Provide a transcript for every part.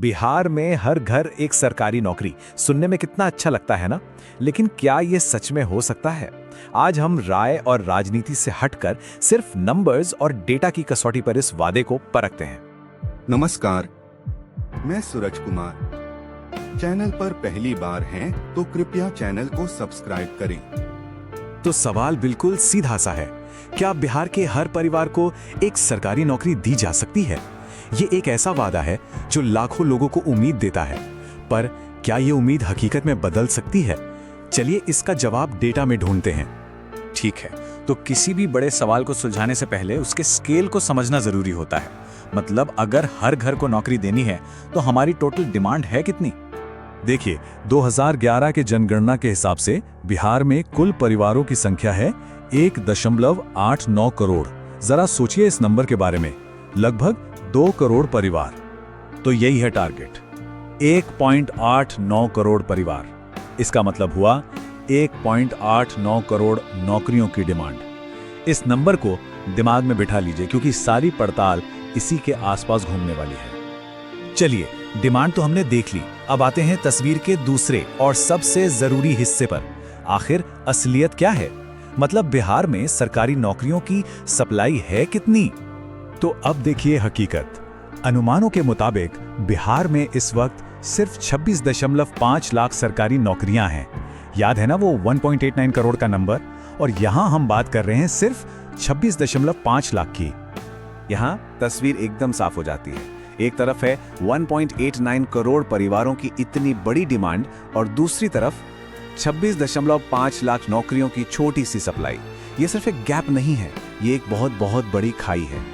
बिहार में हर घर एक सरकारी नौकरी सुनने में कितना अच्छा लगता है ना, लेकिन क्या ये सच में हो सकता है? आज हम राय और राजनीति से हटकर सिर्फ नंबर्स और डेटा की कसौटी पर इस वादे को परखते हैं। नमस्कार, मैं सूरज कुमार। चैनल पर पहली बार हैं तो कृपया चैनल को सब्सक्राइब करें। तो सवाल बिल्कुल सीधा सा है, क्या बिहार के हर परिवार को एक सरकारी नौकरी दी जा सकती है? ये एक ऐसा वादा है जो लाखों लोगों को उम्मीद देता है, पर क्या ये उम्मीद हकीकत में बदल सकती है? चलिए इसका जवाब डेटा में ढूंढते हैं। ठीक है, तो किसी भी बड़े सवाल को सुलझाने से पहले उसके स्केल को समझना जरूरी होता है। मतलब अगर हर घर को नौकरी देनी है तो हमारी टोटल डिमांड है कितनी? देखिए, 2011 के जनगणना के हिसाब से बिहार में कुल परिवारों की संख्या है 1.89 करोड़। जरा सोचिए इस नंबर के बारे में, लगभग 2 करोड़ परिवार। तो यही है टारगेट, 1.89 करोड़ परिवार। इसका मतलब हुआ 1.89 करोड़ नौकरियों की डिमांड। इस नंबर को दिमाग में बिठा लीजिए, क्योंकि सारी पड़ताल इसी के आसपास घूमने वाली है। चलिए, डिमांड तो हमने देख ली, अब आते हैं तस्वीर के दूसरे और सबसे जरूरी हिस्से पर। आखिर असलियत क्या है? मतलब बिहार में सरकारी नौकरियों की सप्लाई है कितनी? तो अब देखिए हकीकत। अनुमानों के मुताबिक बिहार में इस वक्त सिर्फ 26.5 लाख सरकारी नौकरियां हैं। याद है ना वो 1.89 करोड़ का नंबर? और यहां हम बात कर रहे हैं सिर्फ 26.5 लाख की। यहां तस्वीर एकदम साफ हो जाती है। एक तरफ है 1.89 करोड़ परिवारों की इतनी बड़ी डिमांड और दूसरी तरफ 26.5 लाख नौकरियों की छोटी सी सप्लाई। ये सिर्फ एक गैप नहीं है, ये एक बहुत बहुत बड़ी खाई है।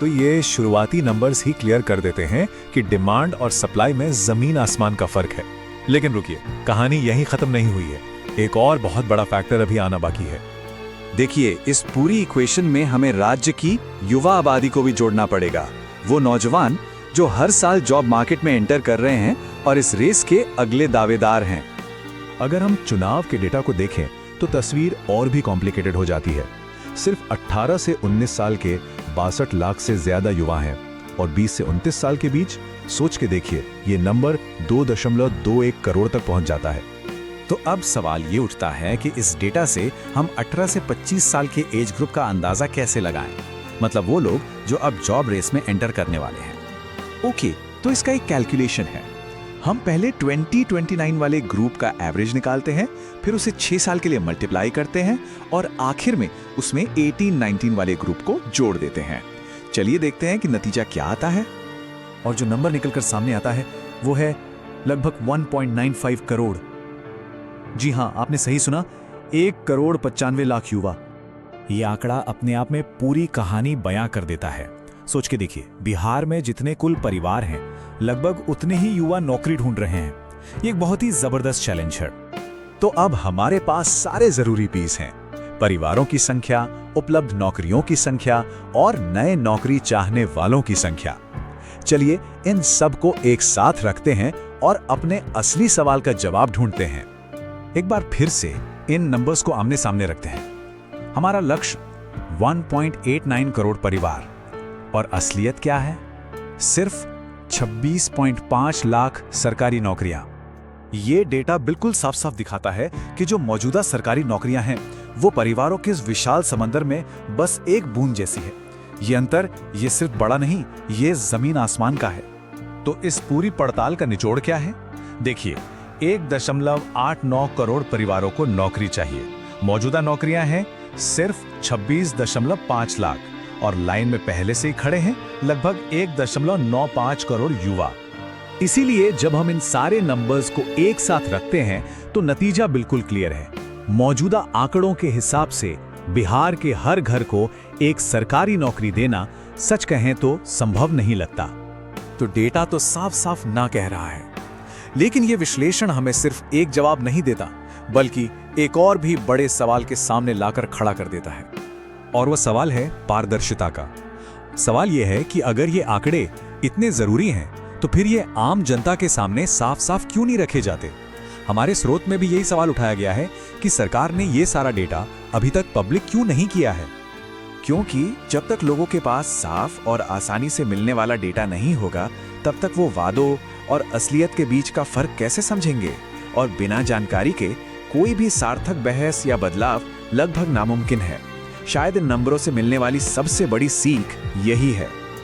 तो ये शुरुआती नंबर्स ही क्लियर कर देते हैं कि डिमांड और सप्लाई में जमीन आसमान का फर्क है। लेकिन रुकिए, कहानी यहीं खत्म नहीं हुई है। एक और बहुत बड़ा फैक्टर अभी आना बाकी है। देखिए, इस पूरी इक्वेशन में हमें राज्य की युवा आबादी को भी जोड़ना पड़ेगा। वो नौजवान जो हर साल जॉब मार्केट में एंटर कर रहे हैं और इस रेस के अगले दावेदार हैं। अगर हम चुनाव के डेटा को देखें तो तस्वीर और भी कॉम्प्लिकेटेड हो जाती है। सिर्फ 18 से 19 साल के 62 लाख से ज्यादा युवा हैं और 20 से 29 साल के बीच सोच के देखिए, ये नंबर 2.21 करोड़ तक पहुंच जाता है। तो अब सवाल ये उठता है कि इस डेटा से हम 18 से 25 साल के एज ग्रुप का अंदाजा कैसे लगाएं? मतलब वो लोग जो अब जॉब रेस में एंटर करने वाले हैं। ओके, तो इसका एक कैलकुलेशन है। हम पहले 20-29 वाले ग्रुप का एवरेज निकालते हैं, फिर उसे 6 साल के लिए मल्टीप्लाई करते हैं और आखिर में उसमें 18-19 वाले ग्रुप को जोड़ देते हैं। चलिए देखते हैं कि नतीजा क्या आता है। और जो नंबर निकलकर सामने आता है वो है लगभग 1.95 करोड़। जी हाँ, आपने सही सुना, 1.95 करोड़ युवा। ये आंकड़ा अपने आप में पूरी कहानी बयां कर देता है। सोच के देखिए, बिहार में जितने कुल परिवार हैं, लगभग उतने ही युवा नौकरी ढूंढ रहे हैं। ये एक बहुत ही जबरदस्त चैलेंज है। तो अब हमारे पास सारे जरूरी पीस हैं, परिवारों की संख्या, उपलब्ध नौकरियों की संख्या और नए नौकरी चाहने वालों की संख्या। चलिए इन सब को एक साथ रखते हैं और अपने असली सवाल का जवाब ढूंढते हैं। एक बार फिर से इन नंबर्स को आमने सामने रखते हैं। हमारा लक्ष्य 1.89 करोड़ परिवार और असलियत क्या है? सिर्फ 26.5 लाख सरकारी नौकरियां। ये डेटा बिल्कुल साफ साफ दिखाता है कि जो मौजूदा सरकारी नौकरियां हैं वो परिवारों के इस विशाल समंदर में बस एक बूंद जैसी है। ये अंतर ये सिर्फ बड़ा नहीं, ये जमीन आसमान का है। तो इस पूरी पड़ताल का निचोड़ क्या है? देखिए, 1.89 करोड़ परिवारों को नौकरी चाहिए। मौजूदा नौकरियां हैं सिर्फ 26.5 लाख और लाइन में पहले से ही खड़े हैं लगभग 1.95 करोड़ युवा। इसीलिए जब हम इन सारे नंबर्स को एक साथ रखते हैं तो नतीजा बिल्कुल क्लियर है। मौजूदा आंकड़ों के हिसाब से बिहार के हर घर को एक सरकारी नौकरी देना सच कहें तो संभव नहीं लगता। तो डेटा तो साफ साफ ना कह रहा है, लेकिन यह विश्लेषण हमें सिर्फ एक जवाब नहीं देता, बल्कि एक और भी बड़े सवाल के सामने लाकर खड़ा कर देता है। और वह सवाल है पारदर्शिता का। सवाल यह है कि अगर ये आंकड़े इतने जरूरी हैं तो फिर ये आम जनता के सामने साफ साफ क्यों नहीं रखे जाते? हमारे स्रोत में भी यही सवाल उठाया गया है कि सरकार ने ये सारा डेटा अभी तक पब्लिक क्यों नहीं किया है। क्योंकि जब तक लोगों के पास साफ और आसानी से मिलने वाला डेटा नहीं होगा, तब तक वो वादों और असलियत के बीच का फर्क कैसे समझेंगे? और बिना जानकारी के कोई भी सार्थक बहस या बदलाव लगभग नामुमकिन है। शायद इन नंबरों से मिलने वाली सबसे बड़ी सीख यही है।